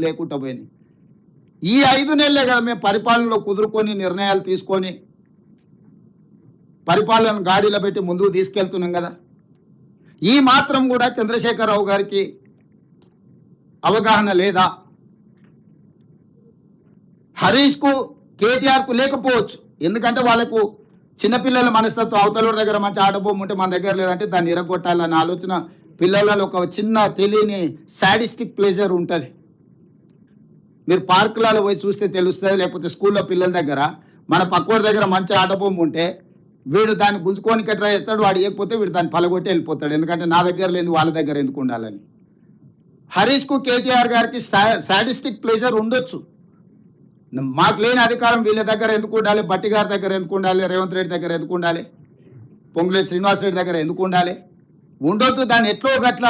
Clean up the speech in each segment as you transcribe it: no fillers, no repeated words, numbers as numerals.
లేకుండా పోయినాయి. ఈ 5 నెలలే కదా మేము పరిపాలనలో కుదురుకొని నిర్ణయాలు తీసుకొని పరిపాలన గాడిలో పెట్టి ముందుకు తీసుకెళ్తున్నాం కదా. ఈ మాత్రం కూడా చంద్రశేఖరరావు గారికి అవగాహన లేదా? హరీష్కు కేటీఆర్కు లేకపోవచ్చు, ఎందుకంటే వాళ్ళకు చిన్నపిల్లల మనస్తత్వం, అవతల దగ్గర మంచి ఆటబొమ్మ ఉంటే మన దగ్గర లేదంటే దాన్ని ఇరగొట్టాలన్న ఆలోచన పిల్లలలో ఒక చిన్న తెలియని సాడిస్టిక్ ప్లెజర్ ఉంటుంది. మీరు పార్కులలో పోయి చూస్తే తెలుస్తుంది, లేకపోతే స్కూల్లో పిల్లల దగ్గర మన పక్కోడి దగ్గర మంచి ఆటబొమ్మ ఉంటే వీడు దాన్ని గుంజుకోనికి ట్రై చేస్తాడు, వాడు ఇవ్వకపోతే వీడు దాన్ని పలగొట్టి వెళ్ళిపోతాడు, ఎందుకంటే నా దగ్గర లేదు వాళ్ళ దగ్గర ఎందుకు ఉండాలని. హరీష్కు కేటీఆర్ గారికి సాడిస్టిక్ ప్లెజర్ ఉండొచ్చు. మాకు లేని అధికారం వీళ్ళ దగ్గర ఎందుకు ఉండాలి, బట్టి గారి దగ్గర ఎందుకు ఉండాలి, రేవంత్ రెడ్డి దగ్గర ఎందుకు ఉండాలి, పొంగులేటి శ్రీనివాస్ రెడ్డి దగ్గర ఎందుకు ఉండాలి, ఉండొద్దు. దాన్ని ఎట్లో గట్ల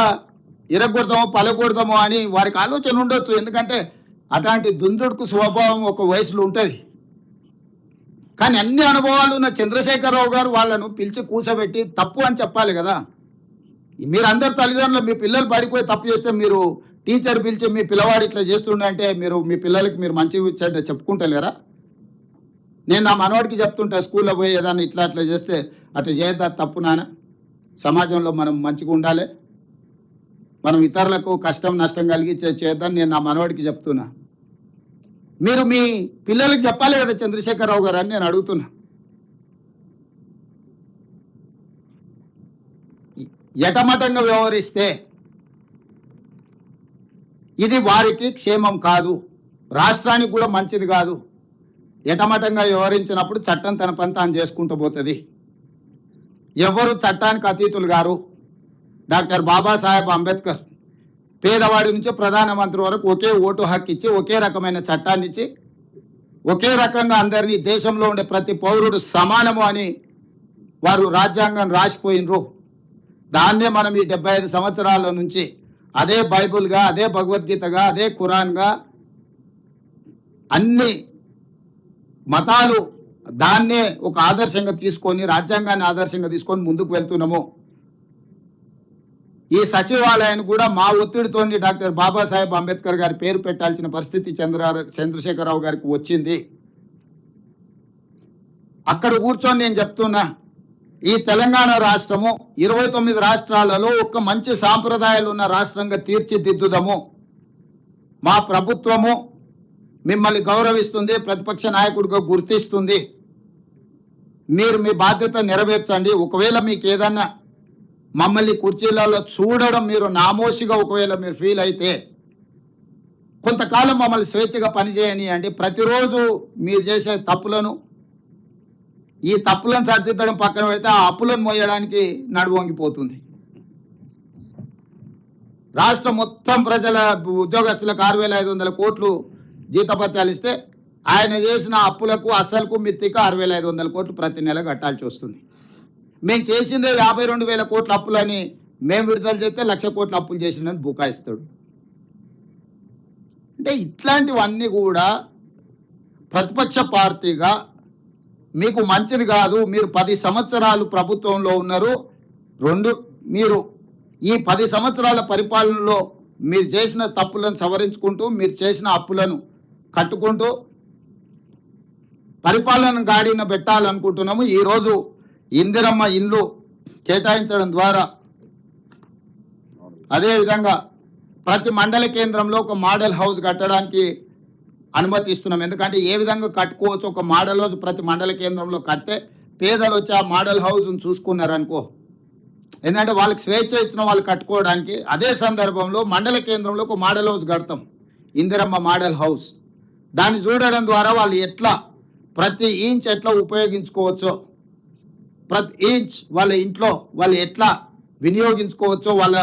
ఇరగొడదామో పలగొడదామో అని వారికి ఆలోచన ఉండొచ్చు, ఎందుకంటే అట్లాంటి దుందుడుకు స్వభావం ఒక వయసులో ఉంటుంది. కానీ అన్ని అనుభవాలు ఉన్న చంద్రశేఖరరావు గారు వాళ్ళను పిలిచి కూర్చోబెట్టి తప్పు అని చెప్పాలి కదా. మీరు అందరు తల్లిదండ్రులు మీ పిల్లలు పడిపోయి తప్పు చేస్తే మీరు టీచర్ పిలిచి మీ పిల్లవాడు ఇట్లా చేస్తుండే మీరు మీ పిల్లలకి మీరు మంచి చెప్పుకుంటలేరా? నేను నా మనవాడికి చెప్తుంటా, స్కూల్లో పోయి ఏదన్నా ఇట్లా అట్లా చేస్తే అట్లా చేయద్దా, తప్పు నాన్న, సమాజంలో మనం మంచిగా ఉండాలి, మనం ఇతరులకు కష్టం నష్టం కలిగి చేద్దాం నేను నా మనవాడికి చెప్తున్నా. మీరు మీ పిల్లలకి చెప్పాలి కదా చంద్రశేఖరరావు గారు అని నేను అడుగుతున్నా. ఎటమటంగా వ్యవహరిస్తే ఇది వారికి క్షేమం కాదు, రాష్ట్రానికి కూడా మంచిది కాదు. ఎటమటంగా వ్యవహరించినప్పుడు చట్టం తన పని తాను చేసుకుంటూ పోతుంది. ఎవరు చట్టానికి అతీతులు గారు. డాక్టర్ బాబాసాహెబ్ అంబేద్కర్ పేదవాడి నుంచి ప్రధానమంత్రి వరకు ఒకే ఓటు హక్కు ఇచ్చి, ఒకే రకమైన చట్టాన్ని ఇచ్చి, ఒకే రకంగా అందరినీ దేశంలో ఉండే ప్రతి పౌరుడు సమానము అని వారు రాజ్యాంగం రాసిపోయినరు. దాన్నే మనం ఈ 75 సంవత్సరాల నుంచి అదే బైబుల్గా, అదే భగవద్గీతగా, అదే ఖురాన్గా, అన్ని మతాలు దాన్నే ఒక ఆదర్శంగా తీసుకొని, రాజ్యాంగాన్ని ఆదర్శంగా తీసుకొని ముందుకు వెళ్తున్నాము. ఈ సచివాలయాన్ని కూడా మా ఒత్తిడితో డాక్టర్ బాబాసాహెబ్ అంబేద్కర్ గారి పేరు పెట్టాల్సిన పరిస్థితి చంద్రశేఖరరావు గారికి వచ్చింది. అక్కడ కూర్చొని నేను చెప్తున్నా, ఈ తెలంగాణ రాష్ట్రము 29 రాష్ట్రాలలో ఒక మంచి సాంప్రదాయాలు ఉన్న రాష్ట్రంగా తీర్చిదిద్దుదాము. మా ప్రభుత్వము మిమ్మల్ని గౌరవిస్తుంది, ప్రతిపక్ష నాయకుడిగా గుర్తిస్తుంది. మీరు మీ బాధ్యత నెరవేర్చండి. ఒకవేళ మీకు ఏదన్నా మమ్మల్ని కుర్చీలలో చూడడం మీరు నామోషిగా ఒకవేళ మీరు ఫీల్ అయితే కొంతకాలం మమ్మల్ని స్వేచ్ఛగా పనిచేయనియండి. ప్రతిరోజు మీరు చేసే తప్పులను, ఈ తప్పులను సరిదిద్దడం పక్కన పెడితే ఆ అప్పులను మోయడానికి నడువొంగిపోతుంది. రాష్ట్రం మొత్తం ప్రజల ఉద్యోగస్తులకు 6,500 కోట్లు జీతభత్యాలు ఇస్తే ఆయన చేసిన అప్పులకు అసలుకు మిత్తికి 6,500 కోట్లు ప్రతి నెల కట్టాల్సి వస్తుంది. మేము చేసిందే 52,000 కోట్ల అప్పులని మేము విడుదల చేస్తే 1,00,000 కోట్ల అప్పులు చేసిందని బుకాయిస్తాడు. అంటే ఇట్లాంటివన్నీ కూడా ప్రతిపక్ష పార్టీగా మీకు మంచిది కాదు. మీరు 10 సంవత్సరాలు ప్రభుత్వంలో ఉన్నారు. మీరు ఈ 10 సంవత్సరాల పరిపాలనలో మీరు చేసిన తప్పులను సవరించుకుంటూ, మీరు చేసిన అప్పులను కట్టుకుంటూ పరిపాలన గాడిన పెట్టాలనుకుంటున్నాము. ఈరోజు ఇందిరమ్మ ఇల్లు కేటాయించడం ద్వారా, అదేవిధంగా ప్రతి మండల కేంద్రంలో ఒక మోడల్ హౌస్ కట్టడానికి అనుమతి ఇస్తున్నాం. ఎందుకంటే ఏ విధంగా కట్టుకోవచ్చు, ఒక మోడల్ హౌస్ ప్రతి మండల కేంద్రంలో కడితే పేదలు వచ్చి ఆ మోడల్ హౌస్ను చూసుకున్నారనుకో, ఎందుకంటే వాళ్ళకి స్వేచ్ఛ ఇచ్చిన వాళ్ళు కట్టుకోవడానికి. అదే సందర్భంలో మండల కేంద్రంలో ఒక మోడల్ హౌస్ కడతాం, ఇందిరమ్మ మోడల్ హౌస్. దాన్ని చూడడం ద్వారా వాళ్ళు ఎట్లా ప్రతి ఇంచ్ ఎట్లా ఉపయోగించుకోవచ్చో, ప్రతి ఇంచ్ వాళ్ళ ఇంట్లో వాళ్ళు ఎట్లా వినియోగించుకోవచ్చో, వాళ్ళ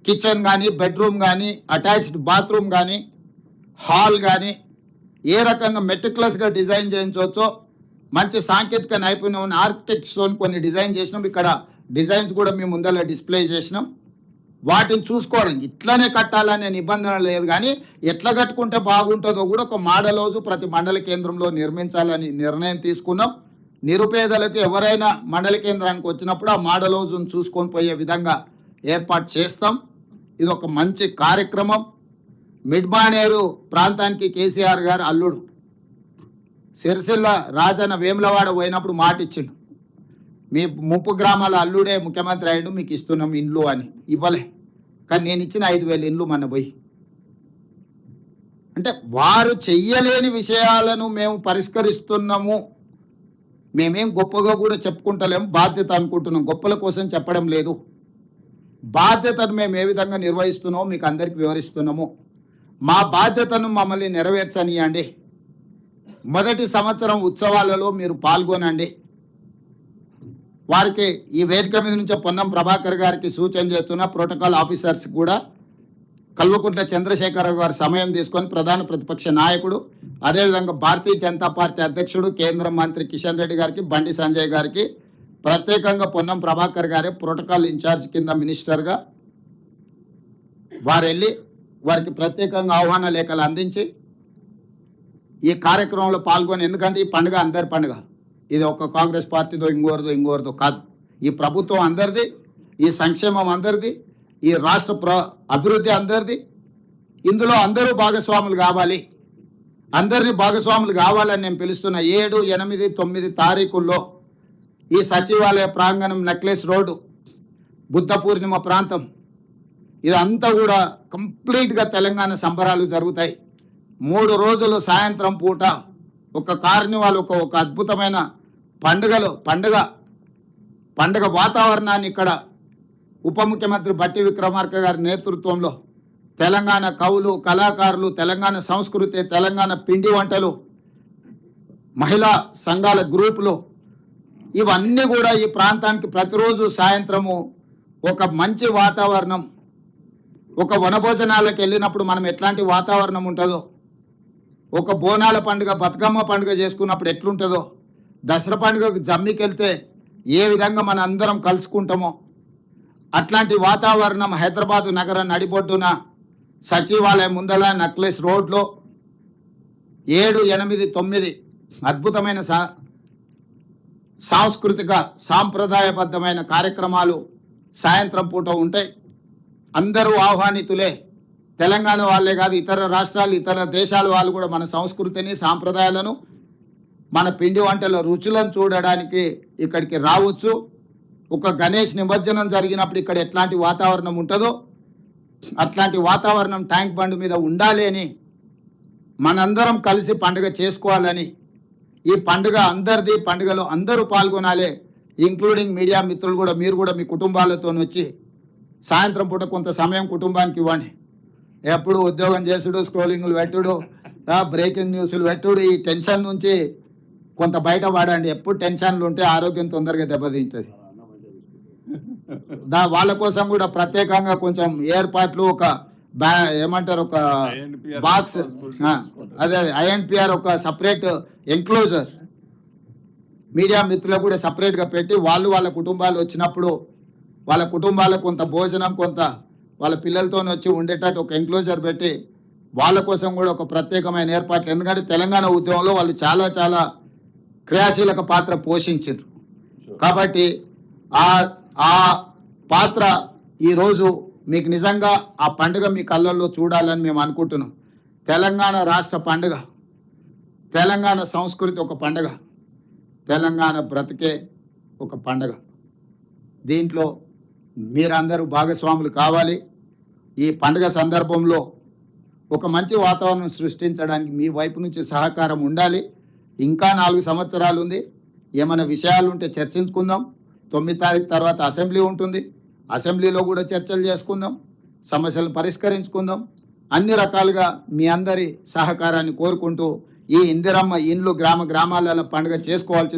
కిచెన్ కానీ, బెడ్రూమ్ కానీ, అటాచ్డ్ బాత్రూమ్ కానీ, హాల్ కానీ ఏ రకంగా మెటిక్యులస్గా డిజైన్ చేయించవచ్చో, మంచి సాంకేతిక నైపుణ్యం ఉన్న ఆర్కిటెక్ట్స్తో కొన్ని డిజైన్ చేసినాం. ఇక్కడ డిజైన్స్ కూడా మేము ముందర డిస్ప్లే చేసినాం. వాటిని చూసుకోవడం ఇట్లానే కట్టాలనే నిబంధన లేదు, కానీ ఎట్లా కట్టుకుంటే బాగుంటుందో కూడా ఒక మోడల్ హౌస్ ప్రతి మండల కేంద్రంలో నిర్మించాలని నిర్ణయం తీసుకున్నాం. నిరుపేదలకు ఎవరైనా మండల కేంద్రానికి వచ్చినప్పుడు ఆ మోడల్ హౌస్ను చూసుకొని పోయే విధంగా ఏర్పాటు చేస్తాం. ఇది ఒక మంచి కార్యక్రమం. మిడ్మానేరు ప్రాంతానికి కేసీఆర్ గారు అల్లుడు. సిరిసిల్ల రాజన్న వేములవాడ పోయినప్పుడు మాట ఇచ్చిండు, మీ ముప్పు గ్రామాల అల్లుడే ముఖ్యమంత్రి అయ్యాడు, మీకు ఇస్తున్నాం ఇండ్లు అని. ఇవ్వలే. కానీ నేను ఇచ్చిన 5,000 ఇండ్లు మన పోయి. అంటే వారు చెయ్యలేని విషయాలను మేము పరిష్కరిస్తున్నాము. మేమేం గొప్పగా కూడా చెప్పుకుంటలేము, బాధ్యత అనుకుంటున్నాం. గొప్పల కోసం చెప్పడం లేదు. బాధ్యతను మేము ఏ విధంగా నిర్వహిస్తున్నామో మీకు అందరికీ వివరిస్తున్నాము. మా బాధ్యతను మమ్మల్ని నెరవేర్చనియండి. మొదటి సంవత్సరం ఉత్సవాలలో మీరు పాల్గొనండి. వారికి ఈ వేదిక మీద నుంచే పొన్నం ప్రభాకర్ గారికి సూచన చేస్తున్న ప్రోటోకాల్ ఆఫీసర్స్ కూడా కల్వకుంట్ల చంద్రశేఖరరావు గారు సమయం తీసుకొని ప్రధాన ప్రతిపక్ష నాయకుడు, అదేవిధంగా భారతీయ జనతా పార్టీ అధ్యక్షుడు కేంద్ర మంత్రి కిషన్ రెడ్డి గారికి, బండి సంజయ్ గారికి ప్రత్యేకంగా పొన్నం ప్రభాకర్ గారే ప్రోటోకాల్ ఇన్ఛార్జ్ కింద మినిస్టర్గా వారు వెళ్ళి వారికి ప్రత్యేకంగా ఆహ్వాన లేఖలు అందించి ఈ కార్యక్రమంలో పాల్గొని, ఎందుకంటే ఈ పండుగ అందరి పండుగ, ఇది ఒక కాంగ్రెస్ పార్టీతో ఇంకోరిదో కాదు. ఈ ప్రభుత్వం అందరిది, ఈ సంక్షేమం అందరిది, ఈ రాష్ట్ర అభివృద్ధి అందరిది. ఇందులో అందరూ భాగస్వాములు కావాలి. అందరినీ భాగస్వాములు కావాలని నేను పిలుస్తున్న 7, 8, 9 తారీఖుల్లో ఈ సచివాలయ ప్రాంగణం, నెక్లెస్ రోడ్డు, బుద్ధ పూర్ణిమ ప్రాంతం, ఇదంతా కూడా కంప్లీట్గా తెలంగాణ సంబరాలు జరుగుతాయి. 3 రోజులు సాయంత్రం పూట ఒక కార్నివాల్, ఒక అద్భుతమైన పండుగ వాతావరణాన్ని ఇక్కడ ఉప ముఖ్యమంత్రి బట్టి విక్రమార్క గారి నేతృత్వంలో తెలంగాణ కవులు, కళాకారులు, తెలంగాణ సంస్కృతి, తెలంగాణ పిండి వంటలు, మహిళా సంఘాల గ్రూపులు, ఇవన్నీ కూడా ఈ ప్రాంతానికి ప్రతిరోజు సాయంత్రము ఒక మంచి వాతావరణం. ఒక వనభోజనాలకు వెళ్ళినప్పుడు మనం ఎట్లాంటి వాతావరణం ఉంటుందో, ఒక బోనాల పండుగ, బతుకమ్మ పండుగ చేసుకున్నప్పుడు ఎట్లుంటుందో, దసరా పండుగకు జమ్మికి వెళ్తే ఏ విధంగా మన అందరం కలుసుకుంటామో అట్లాంటి వాతావరణం హైదరాబాదు నగరం నడిబొడ్డున సచివాలయం ముందల నెక్లెస్ రోడ్లో 7, 8, 9 అద్భుతమైన సాంస్కృతిక సాంప్రదాయబద్ధమైన కార్యక్రమాలు సాయంత్రం పూట ఉంటాయి. అందరూ ఆహ్వానితులే. తెలంగాణ వాళ్ళే కాదు, ఇతర రాష్ట్రాలు, ఇతర దేశాల వాళ్ళు కూడా మన సంస్కృతిని, సాంప్రదాయాలను, మన పిండి వంటల రుచులను చూడడానికి ఇక్కడికి రావచ్చు. ఒక గణేష్ నిమజ్జనం జరిగినప్పుడు ఇక్కడ ఎట్లాంటి వాతావరణం ఉంటుందో అట్లాంటి వాతావరణం ట్యాంక్ బండ్ మీద ఉండాలి అని, మనందరం కలిసి పండుగ చేసుకోవాలని, ఈ పండుగ అందరిది, పండుగలో అందరూ పాల్గొనాలి, ఇంక్లూడింగ్ మీడియా మిత్రులు కూడా. మీరు కూడా మీ కుటుంబాలతో వచ్చి సాయంత్రం పూట కొంత సమయం కుటుంబానికి ఇవ్వండి. ఎప్పుడు ఉద్యోగం చేసుడు, స్క్రోలింగ్లు పెట్టుడు, బ్రేకింగ్ న్యూస్లు పెట్టుడు, ఈ టెన్షన్ నుంచి కొంత బయట పడండి. ఎప్పుడు టెన్షన్లు ఉంటే ఆరోగ్యం తొందరగా దెబ్బతింటుంది. వాళ్ళ కోసం కూడా ప్రత్యేకంగా కొంచెం ఏర్పాట్లు, ఒక ఏమంటారు, ఒక బాక్స్, అదే INPR ఒక సపరేట్ ఎంక్లోజర్ మీడియా మిత్రులకు కూడా సపరేట్గా పెట్టి, వాళ్ళ కుటుంబాలు వచ్చినప్పుడు వాళ్ళ కుటుంబాలకు కొంత భోజనం, కొంత వాళ్ళ పిల్లలతో వచ్చి ఉండేటట్టు ఒక ఎంక్లోజర్ పెట్టి వాళ్ళ కోసం కూడా ఒక ప్రత్యేకమైన ఏర్పాట్లు. ఎందుకంటే తెలంగాణ ఉద్యమంలో వాళ్ళు చాలా చాలా క్రియాశీలక పాత్ర పోషించారు. కాబట్టి ఆ పాత్ర ఈరోజు మీకు నిజంగా ఆ పండుగ మీ కళ్ళల్లో చూడాలని మేము అనుకుంటున్నాం. తెలంగాణ రాష్ట్ర పండుగ, తెలంగాణ సంస్కృతి ఒక పండుగ, తెలంగాణ బ్రతికే ఒక పండుగ. దీంట్లో మీరందరూ భాగస్వాములు కావాలి. ఈ పండుగ సందర్భంలో ఒక మంచి వాతావరణం సృష్టించడానికి మీ వైపు నుంచి సహకారం ఉండాలి. ఇంకా 4 సంవత్సరాలు ఉంది. ఏమైనా విషయాలు ఉంటే చర్చించుకుందాం. 9 తారీఖు తర్వాత అసెంబ్లీ ఉంటుంది. అసెంబ్లీలో కూడా చర్చలు చేసుకుందాం, సమస్యలను పరిష్కరించుకుందాం. అన్ని రకాలుగా మీ అందరి సహకారాన్ని కోరుకుంటూ ఈ ఇందిరమ్మ ఇండ్లు గ్రామాలలో పండుగ చేసుకోవాల్సింది.